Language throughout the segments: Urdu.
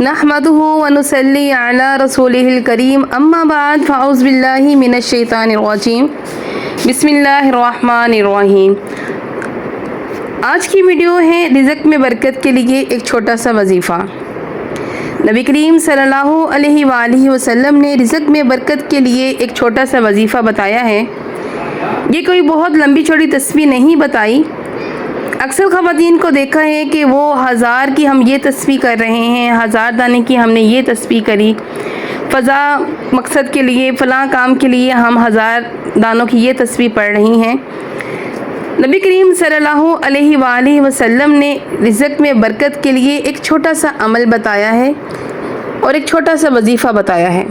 نحمده ونصلي على رسوله الكريم اما بعد فاعوذ بالله من الشیطان الرجیم بسم اللہ الرحمن الرحیم۔ آج کی ویڈیو ہے رزق میں برکت کے لیے ایک چھوٹا سا وظیفہ۔ نبی کریم صلی اللہ علیہ وآلہ وسلم نے رزق میں برکت کے لیے ایک چھوٹا سا وظیفہ بتایا ہے۔ یہ کوئی بہت لمبی چوڑی تسبیح نہیں بتائی۔ اکثر خواتین کو دیکھا ہے کہ وہ 1000 کی ہم یہ تسبیح کر رہے ہیں، 1000 دانے کی ہم نے یہ تسبیح کری، فضا مقصد کے لیے فلاں کام کے لیے ہم 1000 دانوں کی یہ تسبیح پڑھ رہی ہیں۔ نبی کریم صلی اللہ علیہ وآلہ وسلم نے رزق میں برکت کے لیے ایک چھوٹا سا عمل بتایا ہے اور ایک چھوٹا سا وظیفہ بتایا ہے۔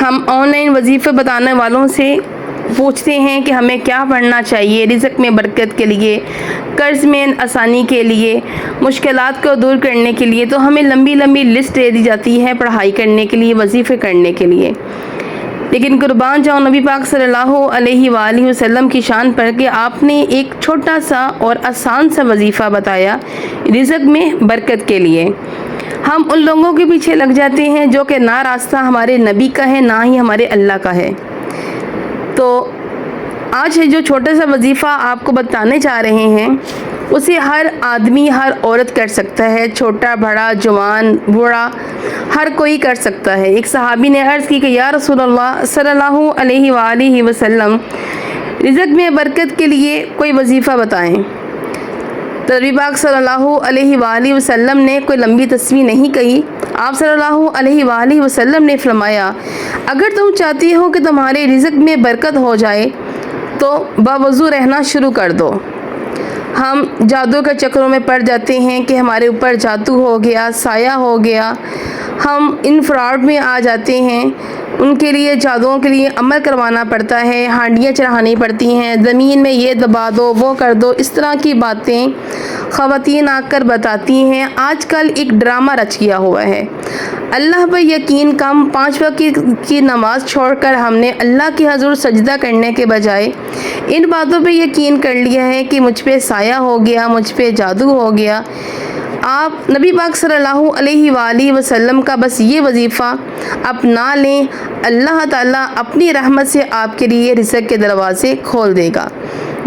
ہم آن لائن وظیفے بتانے والوں سے پوچھتے ہیں کہ ہمیں کیا پڑھنا چاہیے رزق میں برکت کے لیے، قرض میں آسانی کے لیے، مشکلات کو دور کرنے کے لیے، تو ہمیں لمبی لمبی لسٹ دے دی جاتی ہے پڑھائی کرنے کے لیے، وظیفے کرنے کے لیے۔ لیکن قربان جاؤں نبی پاک صلی اللہ علیہ وآلہ وسلم کی شان پر کہ آپ نے ایک چھوٹا سا اور آسان سا وظیفہ بتایا رزق میں برکت کے لیے۔ ہم ان لوگوں کے پیچھے لگ جاتے ہیں جو کہ نہ راستہ ہمارے نبی کا ہے نہ ہی ہمارے اللہ کا ہے۔ تو آج جو چھوٹا سا وظیفہ آپ کو بتانے جا رہے ہیں اسے ہر آدمی ہر عورت کر سکتا ہے، چھوٹا بڑا جوان بوڑھا ہر کوئی کر سکتا ہے۔ ایک صحابی نے عرض کی کہ یا رسول اللہ صلی اللہ علیہ وآلہ وسلم رزق میں برکت کے لیے کوئی وظیفہ بتائیں۔ تو نبی پاک صلی اللہ علیہ وآلہ وسلم نے کوئی لمبی تسبیح نہیں کہی۔ آپ صلی اللہ علیہ وآلہ وسلم نے فرمایا اگر تم چاہتی ہو کہ تمہارے رزق میں برکت ہو جائے تو باوضو رہنا شروع کر دو۔ ہم جادو کے چکروں میں پڑ جاتے ہیں کہ ہمارے اوپر جادو ہو گیا، سایہ ہو گیا، ہم ان فراڈ میں آ جاتے ہیں۔ ان کے لیے جادوؤں کے لیے عمل کروانا پڑتا ہے، ہانڈیاں چڑھانی پڑتی ہیں، زمین میں یہ دبا دو وہ کر دو، اس طرح کی باتیں خواتین آ کر بتاتی ہیں۔ آج کل ایک ڈرامہ رچ گیا ہوا ہے۔ اللہ پر یقین کم، 5 وقت کی نماز چھوڑ کر ہم نے اللہ کے حضور سجدہ کرنے کے بجائے ان باتوں پہ یقین کر لیا ہے کہ مجھ پہ سایہ ہو گیا، مجھ پہ جادو ہو گیا۔ آپ نبی پاک صلی اللہ علیہ وآلہ وسلم کا بس یہ وظیفہ اپنا لیں، اللہ تعالیٰ اپنی رحمت سے آپ کے لیے رزق کے دروازے کھول دے گا۔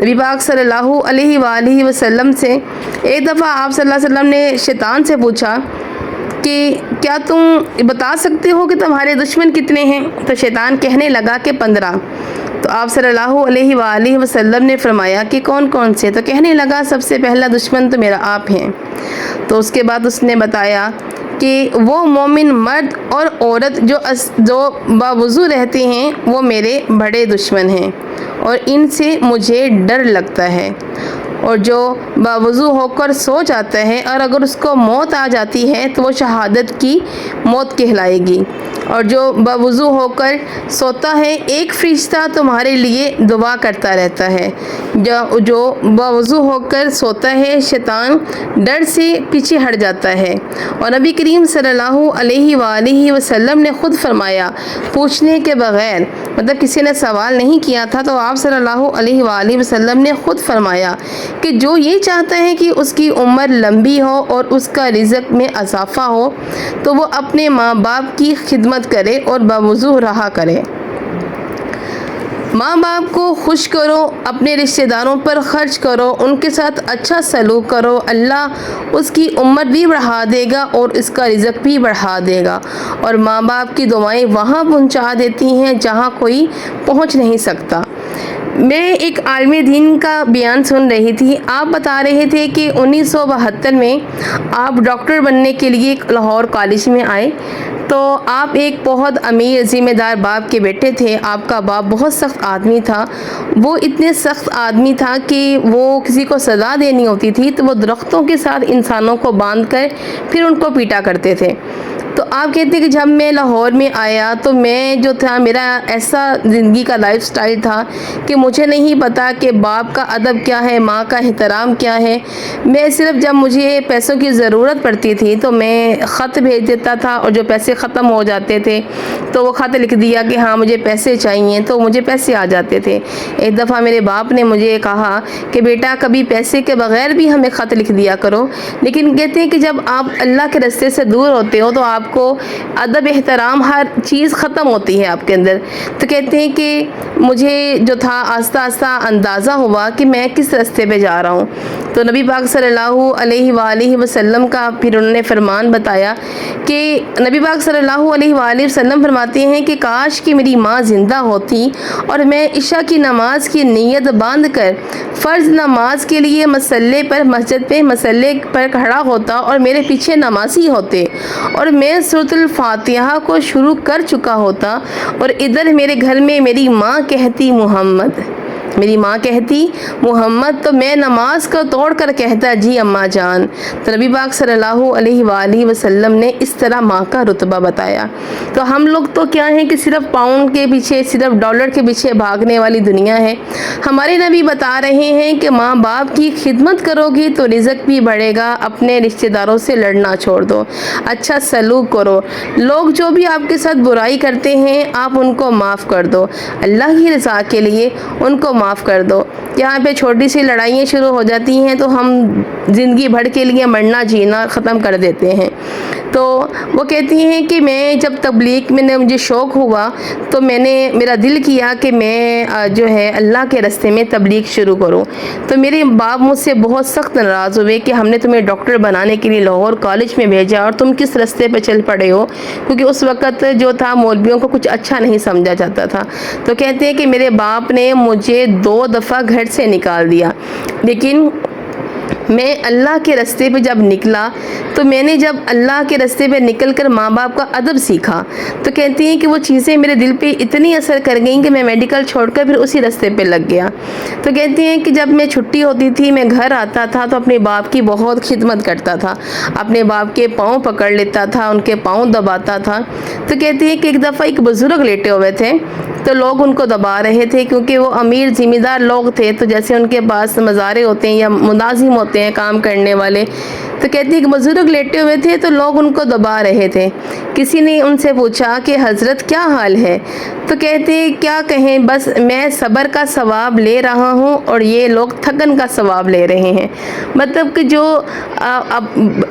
نبی پاک صلی اللہ علیہ وآلہ وسلم سے ایک دفعہ آپ صلی اللہ علیہ وسلم نے شیطان سے پوچھا کہ کیا تم بتا سکتے ہو کہ تمہارے دشمن کتنے ہیں؟ تو شیطان کہنے لگا کہ 15۔ تو آپ صلی اللہ علیہ وآلہ وسلم نے فرمایا کہ کون کون سے؟ تو کہنے لگا سب سے پہلا دشمن تو میرا آپ ہیں۔ تو اس کے بعد اس نے بتایا کہ وہ مومن مرد اور عورت جو باوضو رہتے ہیں وہ میرے بڑے دشمن ہیں اور ان سے مجھے ڈر لگتا ہے، اور جو باوضو ہو کر سو جاتا ہے اور اگر اس کو موت آ جاتی ہے تو وہ شہادت کی موت کہلائے گی، اور جو باوضو ہو کر سوتا ہے ایک فرشتہ تمہارے لیے دعا کرتا رہتا ہے۔ جو باوضو ہو کر سوتا ہے شیطان ڈر سے پیچھے ہٹ جاتا ہے۔ اور نبی کریم صلی اللہ علیہ وآلہ وسلم نے خود فرمایا پوچھنے کے بغیر، مطلب کسی نے سوال نہیں کیا تھا تو آپ صلی اللہ علیہ وآلہ وسلم نے خود فرمایا کہ جو یہ چاہتا ہے کہ اس کی عمر لمبی ہو اور اس کا رزق میں اضافہ ہو تو وہ اپنے ماں باپ کی خدمت کرے اور باوضو رہا کرے۔ ماں باپ کو خوش کرو، اپنے رشتہ داروں پر خرچ کرو، ان کے ساتھ اچھا سلوک کرو، اللہ اس کی عمر بھی بڑھا دے گا اور اس کا رزق بھی بڑھا دے گا، اور ماں باپ کی دعائیں وہاں پہنچا دیتی ہیں جہاں کوئی پہنچ نہیں سکتا۔ میں ایک عالم دین کا بیان سن رہی تھی، آپ بتا رہے تھے کہ 1972 میں آپ ڈاکٹر بننے کے لیے لاہور کالج میں آئے، تو آپ ایک بہت امیر ذمہ دار باپ کے بیٹے تھے۔ آپ کا باپ بہت سخت آدمی تھا، وہ اتنے سخت آدمی تھا کہ وہ کسی کو سزا دینی ہوتی تھی تو وہ درختوں کے ساتھ انسانوں کو باندھ کر پھر ان کو پیٹا کرتے تھے۔ تو آپ کہتے ہیں کہ جب میں لاہور میں آیا تو میں جو تھا میرا ایسا زندگی کا لائف سٹائل تھا کہ مجھے نہیں پتا کہ باپ کا ادب کیا ہے، ماں کا احترام کیا ہے۔ میں صرف جب مجھے پیسوں کی ضرورت پڑتی تھی تو میں خط بھیج دیتا تھا، اور جو پیسے ختم ہو جاتے تھے تو وہ خط لکھ دیا کہ ہاں مجھے پیسے چاہیے، تو مجھے پیسے آ جاتے تھے۔ ایک دفعہ میرے باپ نے مجھے کہا کہ بیٹا کبھی پیسے کے بغیر بھی ہمیں خط لکھ دیا کرو، لیکن کہتے ہیں کہ جب آپ اللہ کے راستے سے دور ہوتے ہو تو آپ کو ادب احترام ہر چیز ختم ہوتی ہے آپ کے اندر۔ تو کہتے ہیں کہ مجھے جو تھا آہستہ آہستہ اندازہ ہوا کہ میں کس راستے پہ جا رہا ہوں۔ تو نبی پاک صلی اللہ علیہ وآلہ وسلم کا پھر انہوں نے فرمان بتایا کہ نبی پاک صلی اللہ علیہ وآلہ وسلم فرماتے ہیں کہ کاش کہ میری ماں زندہ ہوتی اور میں عشاء کی نماز کی نیت باندھ کر فرض نماز کے لیے مسجد پہ مسلے پر کھڑا ہوتا اور میرے پیچھے نمازی ہوتے، اور میں سورۃ الفاتحہ کو شروع کر چکا ہوتا، اور ادھر میرے گھر میں میری ماں کہتی محمد، تو میں نماز کو توڑ کر کہتا جی اماں جان۔ تو نبی پاک صلی اللہ علیہ وآلہ وسلم نے اس طرح ماں کا رتبہ بتایا۔ تو ہم لوگ تو کیا ہیں کہ صرف پاؤنڈ کے پیچھے، صرف ڈالر کے پیچھے بھاگنے والی دنیا ہے۔ ہمارے نبی بتا رہے ہیں کہ ماں باپ کی خدمت کرو گی تو رزق بھی بڑھے گا، اپنے رشتہ داروں سے لڑنا چھوڑ دو، اچھا سلوک کرو، لوگ جو بھی آپ کے ساتھ برائی کرتے ہیں آپ ان کو معاف کر دو، اللہ کی رضا کے لیے ان کو معاف کر دو۔ یہاں پہ چھوٹی سی لڑائیاں شروع ہو جاتی ہیں تو ہم زندگی بھر کے لیے مرنا جینا ختم کر دیتے ہیں۔ تو وہ کہتی ہیں کہ میں جب تبلیغ میں نے مجھے شوق ہوا تو میرا دل کیا کہ میں جو ہے اللہ کے راستے میں تبلیغ شروع کروں۔ تو میرے باپ مجھ سے بہت سخت ناراض ہوئے کہ ہم نے تمہیں ڈاکٹر بنانے کے لیے لاہور کالج میں بھیجا اور تم کس راستے پہ چل پڑے ہو، کیونکہ اس وقت جو تھا مولویوں کو کچھ اچھا نہیں سمجھا جاتا تھا۔ تو کہتے ہیں کہ میرے باپ نے مجھے 2 دفعہ گھر سے نکال دیا، لیکن میں اللہ کے راستے پہ جب نکلا تو میں نے جب اللہ کے راستے پہ نکل کر ماں باپ کا ادب سیکھا تو کہتی ہیں کہ وہ چیزیں میرے دل پہ اتنی اثر کر گئیں کہ میں میڈیکل چھوڑ کر پھر اسی راستے پہ لگ گیا۔ تو کہتی ہیں کہ جب میں چھٹی ہوتی تھی میں گھر آتا تھا تو اپنے باپ کی بہت خدمت کرتا تھا، اپنے باپ کے پاؤں پکڑ لیتا تھا، ان کے پاؤں دباتا تھا۔ تو کہتی ہیں کہ ایک دفعہ ایک بزرگ لیٹے ہوئے تھے تو لوگ ان کو دبا رہے تھے، کیونکہ وہ امیر ذمہ دار لوگ تھے، تو جیسے ان کے پاس مزارے ہوتے ہیں یا ملازم ہوتے ہیں کام کرنے والے، تو کہتی ہے کہ بزرگ لیٹے ہوئے تھے تو لوگ ان کو دبا رہے تھے۔ کسی نے ان سے پوچھا کہ حضرت کیا حال ہے؟ تو کہتے کیا کہیں، بس میں صبر کا ثواب لے رہا ہوں اور یہ لوگ تھکن کا ثواب لے رہے ہیں۔ مطلب کہ جو اب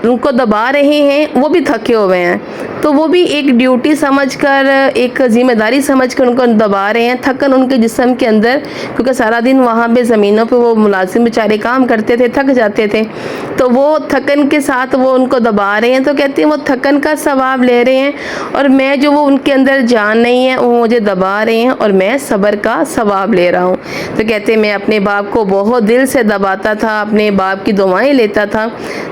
ان کو دبا رہے ہیں وہ بھی تھکے ہوئے ہیں، تو وہ بھی ایک ڈیوٹی سمجھ کر، ایک ذمہ داری سمجھ کر ان کو دبا رہے ہیں۔ تھکن ان کے جسم کے اندر، کیونکہ سارا دن وہاں پہ زمینوں پہ وہ ملازم بیچارے کام کرتے تھے، تھک جاتے تھے، تو وہ تھکن کے ساتھ وہ ان کو دبا رہے ہیں۔ تو کہتے ہیں وہ تھکن کا ثواب لے رہے ہیں اور میں جو وہ ان کے اندر جان نہیں ہے وہ مجھے دبا رہے ہیں اور میں صبر کا ثواب لے رہا ہوں۔ تو کہتے ہیں میں اپنے باپ کو بہت دل سے دباتا تھا، اپنے باپ کی دعائیں لیتا تھا۔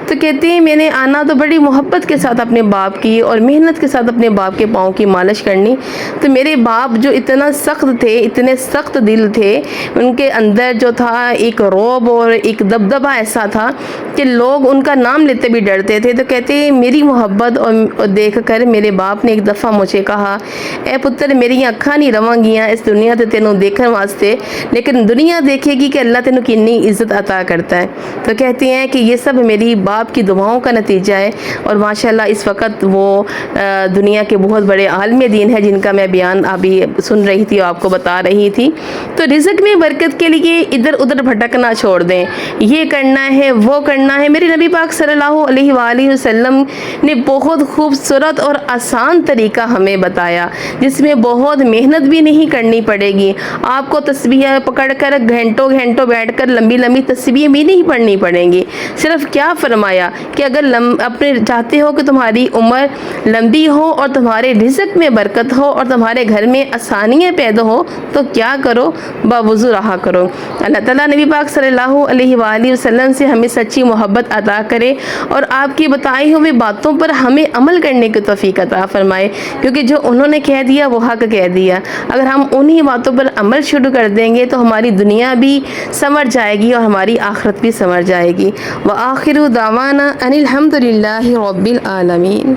تو کہتے ہیں میں نے آنا تو بڑی محبت کے ساتھ اپنے باپ کی اور محنت کے ساتھ اپنے باپ کے پاؤں کی مالش کرنی۔ تو میرے باپ جو اتنا سخت تھے، اتنے سخت دل تھے، ان کے اندر جو تھا ایک رعب اور ایک دبدبہ ایسا تھا کہ لوگ ان کا نام لیتے بھی ڈرتے تھے۔ تو کہتے ہیں میری محبت اور دیکھ کر میرے باپ نے ایک دفعہ مجھے کہا، اے پتر میری اکھاں نہیں رواں گیاں اس دنیا تے تینوں دیکھن واسطے، لیکن دنیا دیکھے گی کہ اللہ تینوں کتنی عزت عطا کرتا ہے۔ تو کہتے ہیں کہ یہ سب میری باپ کی دعاؤں کا نتیجہ ہے، اور ماشاءاللہ اس وقت وہ دنیا کے بہت بڑے عالم دین ہیں جن کا میں بیان ابھی سن رہی تھی اور آپ کو بتا رہی تھی۔ تو رزق میں برکت کے لیے ادھر ادھر بھٹکنا چھوڑ دیں، یہ کرنا ہے وہ کرنا ہے۔ میرے نبی پاک صلی اللہ علیہ وآلہ وسلم نے بہت خوبصورت اور آسان طریقہ ہمیں بتایا، جس میں بہت محنت بھی نہیں کرنی پڑے گی۔ آپ کو تسبیح پکڑ کر گھنٹوں گھنٹوں بیٹھ کر لمبی لمبی تسبیح بھی نہیں پڑھنی پڑیں گی۔ صرف کیا فرمایا کہ اگر اپنے چاہتے ہو کہ تمہاری عمر لمبی ہو اور تمہارے رزق میں برکت ہو اور تمہارے گھر میں آسانیاں پیدا ہو تو کیا کرو؟ باوضو رہا کرو۔ اللہ تعالیٰ نبی پاک صلی اللہ علیہ وآلہ وسلم سے ہمیں سچی محبت عطا کرے اور آپ کی بتائی ہوئی باتوں پر ہمیں عمل کرنے کی توفیق عطا فرمائے، کیونکہ جو انہوں نے کہہ دیا وہ حق کہہ دیا۔ اگر ہم انہی باتوں پر عمل شروع کر دیں گے تو ہماری دنیا بھی سنور جائے گی اور ہماری آخرت بھی سنور جائے گی۔ وآخر دعوانا ان الحمد للہ رب العالمین۔